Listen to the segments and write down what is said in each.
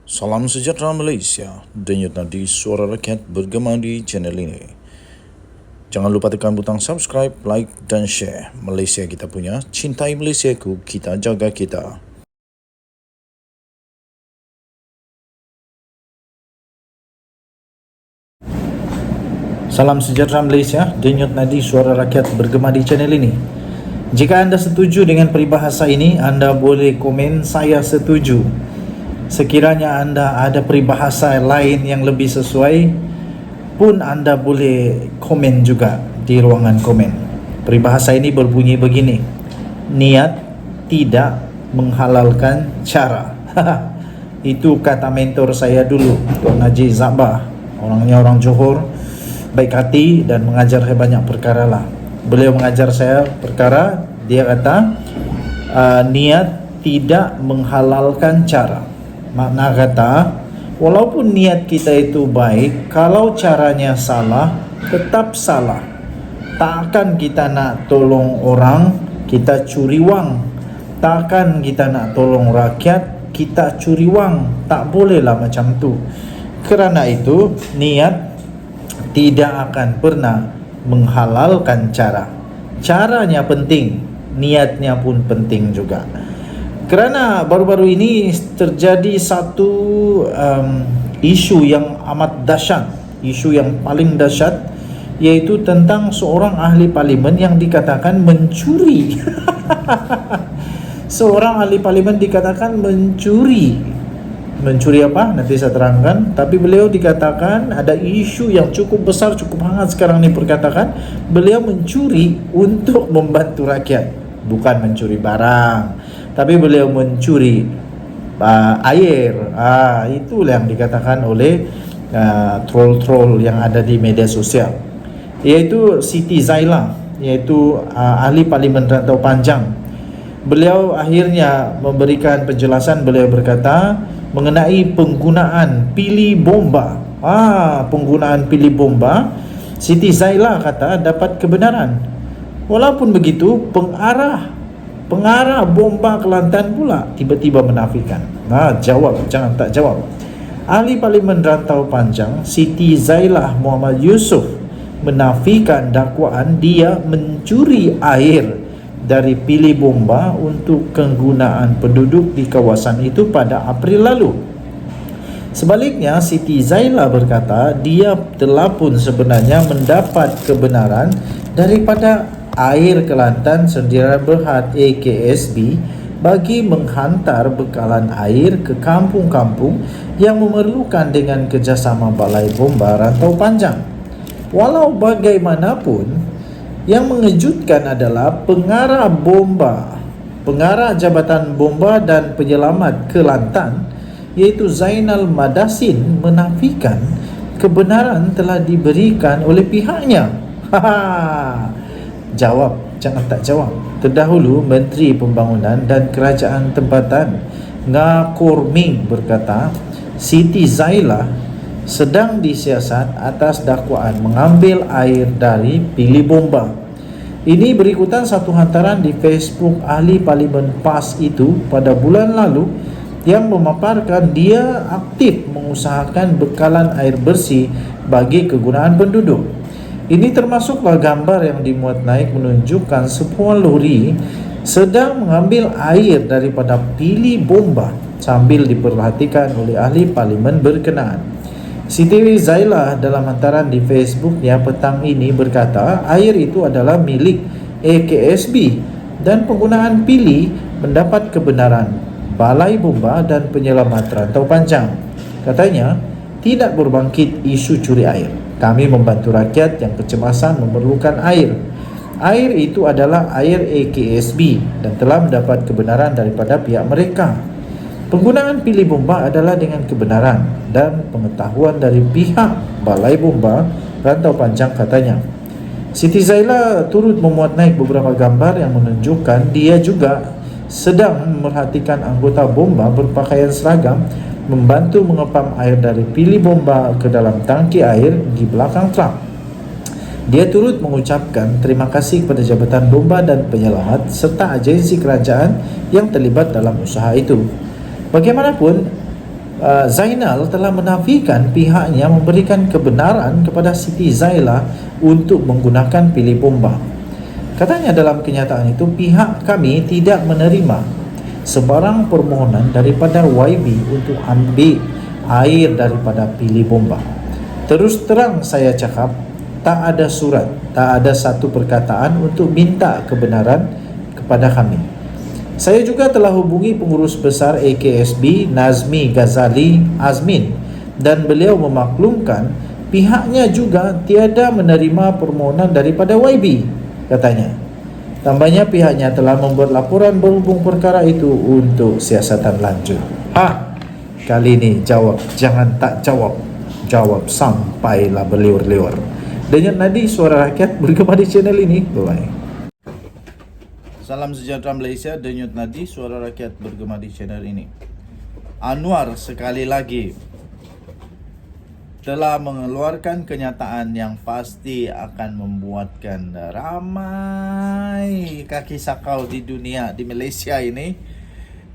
Salam sejahtera Malaysia, denyut nadi suara rakyat bergema di channel ini. Jangan lupa tekan butang subscribe, like dan share. Malaysia kita punya, cintai Malaysiaku, kita jaga kita. Salam sejahtera Malaysia, denyut nadi suara rakyat bergema di channel ini. Jika anda setuju dengan peribahasa ini, anda boleh komen saya setuju. Sekiranya anda ada peribahasa lain yang lebih sesuai pun anda boleh komen juga di ruangan komen. Peribahasa ini berbunyi begini: niat tidak menghalalkan cara. Itu kata mentor saya dulu, Tuan Haji Zabah. Orangnya orang Johor, baik hati dan mengajar saya banyak perkara lah. Beliau mengajar saya perkara, dia kata niat tidak menghalalkan cara. Makna kata, walaupun niat kita itu baik, kalau caranya salah, tetap salah. Takkan kita nak tolong orang, kita curi wang. Takkan kita nak tolong rakyat, kita curi wang. Tak bolehlah macam tu. Kerana itu, niat tidak akan pernah menghalalkan cara. Caranya penting, niatnya pun penting juga. Kerana baru-baru ini terjadi satu isu yang amat dahsyat, isu yang paling dahsyat, iaitu tentang seorang ahli parlimen yang dikatakan mencuri. Seorang ahli parlimen dikatakan mencuri. Mencuri apa? Nanti saya terangkan. Tapi beliau dikatakan ada isu yang cukup besar, cukup hangat sekarang ni perkatakan. Beliau mencuri untuk membantu rakyat, bukan mencuri barang. Tapi beliau mencuri air. Itulah yang dikatakan oleh troll-troll yang ada di media sosial, iaitu Siti Zaila, iaitu ahli parlimen Rantau Panjang. Beliau akhirnya memberikan penjelasan. Beliau berkata mengenai penggunaan pilih bomba. Penggunaan pilih bomba, Siti Zaila kata dapat kebenaran. Walaupun begitu, pengarah bomba Kelantan pula tiba-tiba menafikan. Jawab, jangan tak jawab. Ahli Parlimen Rantau Panjang Siti Zailah Muhammad Yusof menafikan dakwaan dia mencuri air dari pilih bomba untuk kegunaan penduduk di kawasan itu pada April lalu. Sebaliknya, Siti Zailah berkata dia telah pun sebenarnya mendapat kebenaran daripada Air Kelantan Sdn Berhad AKSB bagi menghantar bekalan air ke kampung-kampung yang memerlukan dengan kerjasama Balai Bomba Rantau Panjang. Walau bagaimanapun, yang mengejutkan adalah pengarah Jabatan Bomba dan Penyelamat Kelantan, iaitu Zainal Madasin, menafikan kebenaran telah diberikan oleh pihaknya. Jawab, jangan tak jawab. Terdahulu, Menteri Pembangunan dan Kerajaan Tempatan Ngah Ming berkata Siti Zailah sedang disiasat atas dakwaan mengambil air dari pilih bomba. Ini berikutan satu hantaran di Facebook ahli parlimen PAS itu pada bulan lalu yang memaparkan dia aktif mengusahakan bekalan air bersih bagi kegunaan penduduk. Ini termasuklah gambar yang dimuat naik menunjukkan sebuah lori sedang mengambil air daripada pilih bomba sambil diperhatikan oleh ahli parlimen berkenaan. Siti Zailah dalam hantaran di Facebooknya petang ini berkata air itu adalah milik AKSB dan penggunaan pilih mendapat kebenaran Balai Bomba dan Penyelamat Rantau Panjang. Katanya, tidak berbangkit isu curi air. Kami membantu rakyat yang kecemasan memerlukan air. Air itu adalah air AKSB dan telah mendapat kebenaran daripada pihak mereka. Penggunaan pilih bomba adalah dengan kebenaran dan pengetahuan dari pihak Balai Bomba Rantau Panjang, katanya. Siti Zailah turut memuat naik beberapa gambar yang menunjukkan dia juga sedang memerhatikan anggota bomba berpakaian seragam membantu mengepam air dari pilih bomba ke dalam tangki air di belakang truk. Dia turut mengucapkan terima kasih kepada Jabatan Bomba dan Penyelamat serta agensi kerajaan yang terlibat dalam usaha itu. Bagaimanapun, Zainal telah menafikan pihaknya memberikan kebenaran kepada Siti Zailah untuk menggunakan pilih bomba. Katanya dalam kenyataan itu, pihak kami tidak menerima sebarang permohonan daripada YB untuk ambil air daripada pilih bomba. Terus terang saya cakap, tak ada surat, tak ada satu perkataan untuk minta kebenaran kepada kami. Saya juga telah hubungi pengurus besar AKSB Nazmi Ghazali Azmin dan beliau memaklumkan pihaknya juga tiada menerima permohonan daripada YB, katanya. Tambahnya pihaknya telah membuat laporan berhubung perkara itu untuk siasatan lanjut. Kali ini jawab, jangan tak jawab. Jawab sampailah berliur-liur. Denyut nadi suara rakyat bergema di channel ini. Bye-bye. Salam sejahtera Malaysia, denyut nadi suara rakyat bergema di channel ini. Anwar sekali lagi telah mengeluarkan kenyataan yang pasti akan membuatkan ramai kaki sakau di dunia, di Malaysia ini,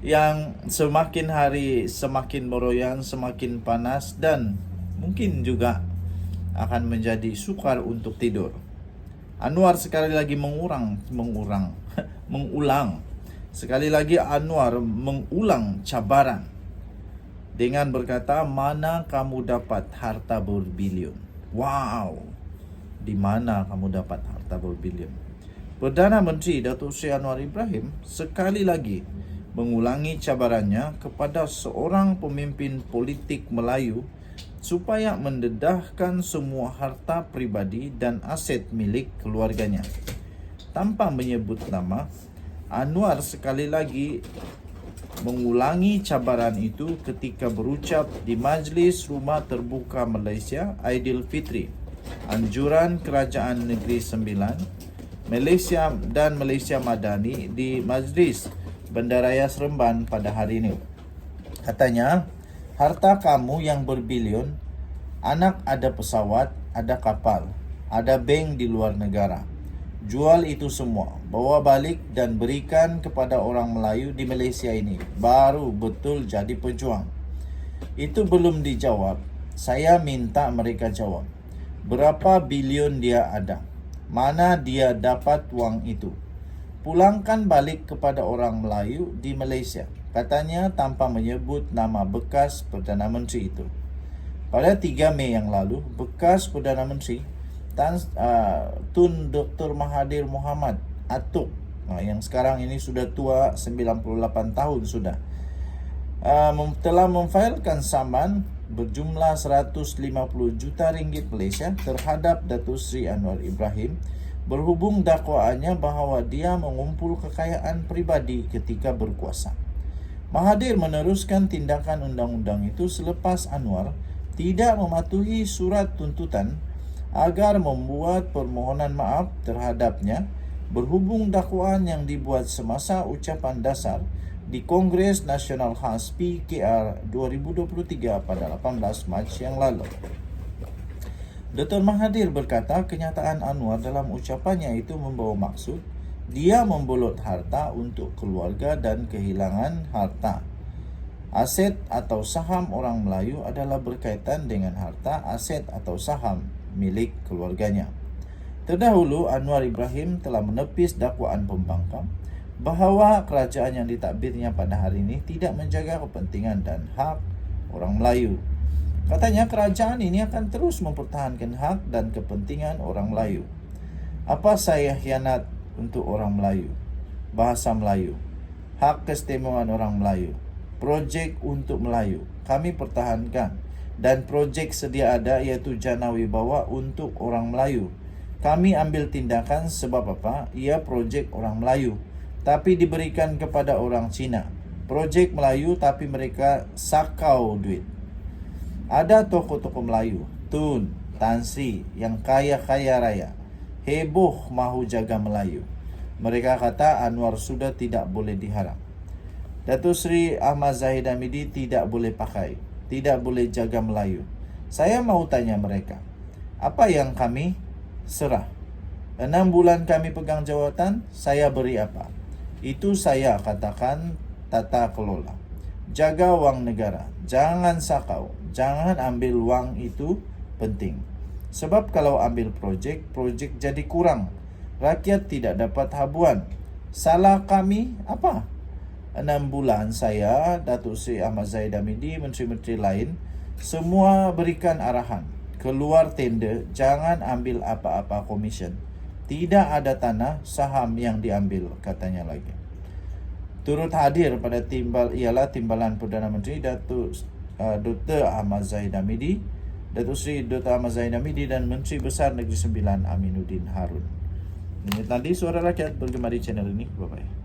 yang semakin hari semakin meroyan, semakin panas, dan mungkin juga akan menjadi sukar untuk tidur. Anwar sekali lagi mengulang. Sekali lagi Anwar mengulang cabaran dengan berkata, mana kamu dapat harta berbilion? Wow, di mana kamu dapat harta berbilion? Perdana Menteri Datuk Seri Anwar Ibrahim sekali lagi mengulangi cabarannya kepada seorang pemimpin politik Melayu supaya mendedahkan semua harta pribadi dan aset milik keluarganya. Tanpa menyebut nama, Anwar sekali lagi mengulangi cabaran itu ketika berucap di Majlis Rumah Terbuka Malaysia Aidilfitri, Anjuran Kerajaan Negeri Sembilan, Malaysia dan Malaysia Madani di Majlis Bandaraya Seremban pada hari ini. Katanya, harta kamu yang berbilion, anak ada pesawat, ada kapal, ada bank di luar negara. Jual itu semua, bawa balik dan berikan kepada orang Melayu di Malaysia ini. Baru betul jadi pejuang. Itu belum dijawab. Saya minta mereka jawab. Berapa bilion dia ada? Mana dia dapat wang itu? Pulangkan balik kepada orang Melayu di Malaysia. Katanya tanpa menyebut nama bekas Perdana Menteri itu. Pada 3 Mei yang lalu, bekas Perdana Menteri Tun Dr. Mahathir Mohamad Atuk, yang sekarang ini sudah tua, 98 tahun sudah, telah memfailkan saman berjumlah 150 juta ringgit Malaysia terhadap Datuk Seri Anwar Ibrahim berhubung dakwaannya bahawa dia mengumpul kekayaan pribadi ketika berkuasa. Mahathir meneruskan tindakan undang-undang itu selepas Anwar tidak mematuhi surat tuntutan agar membuat permohonan maaf terhadapnya berhubung dakwaan yang dibuat semasa ucapan dasar di Kongres Nasional Khas PKR 2023 pada 18 Mac yang lalu. Dr. Mahathir berkata kenyataan Anwar dalam ucapannya itu membawa maksud dia membolot harta untuk keluarga dan kehilangan harta. Aset atau saham orang Melayu adalah berkaitan dengan harta, aset atau saham milik keluarganya. Terdahulu, Anwar Ibrahim telah menepis dakwaan pembangkang bahawa kerajaan yang ditadbirnya pada hari ini tidak menjaga kepentingan dan hak orang Melayu. Katanya kerajaan ini akan terus mempertahankan hak dan kepentingan orang Melayu. Apa saya khianat untuk orang Melayu? Bahasa Melayu, hak keistimewaan orang Melayu, projek untuk Melayu kami pertahankan, dan projek sedia ada iaitu Jana Wibawa untuk orang Melayu. Kami ambil tindakan sebab apa? Ia projek orang Melayu tapi diberikan kepada orang Cina. Projek Melayu tapi mereka sakau duit. Ada tokoh-tokoh Melayu, Tun, Tan Sri yang kaya-kaya raya, heboh mahu jaga Melayu. Mereka kata Anwar sudah tidak boleh diharap. Datuk Seri Ahmad Zahid Hamidi tidak boleh pakai, tidak boleh jaga Melayu. Saya mau tanya mereka, apa yang kami serah? 6 bulan kami pegang jawatan, saya beri apa? Itu saya katakan tata kelola. jaga wang negara. Jangan sakau, jangan ambil wang itu penting. Sebab kalau ambil projek jadi kurang. Rakyat tidak dapat habuan. Salah kami apa? 6 bulan saya, Datuk Seri Ahmad Zahid Hamidi, menteri-menteri lain, semua berikan arahan. Keluar tender, jangan ambil apa-apa komisen. Tidak ada tanah, saham yang diambil, katanya lagi. Turut hadir pada ialah Timbalan Perdana Menteri Dr. Ahmad Zahid Hamidi, Datuk Seri Dr. Ahmad Zahid Hamidi dan Menteri Besar Negeri Sembilan Aminuddin Harun. Ini tadi Suara Rakyat bergema di channel ini. Bye-bye.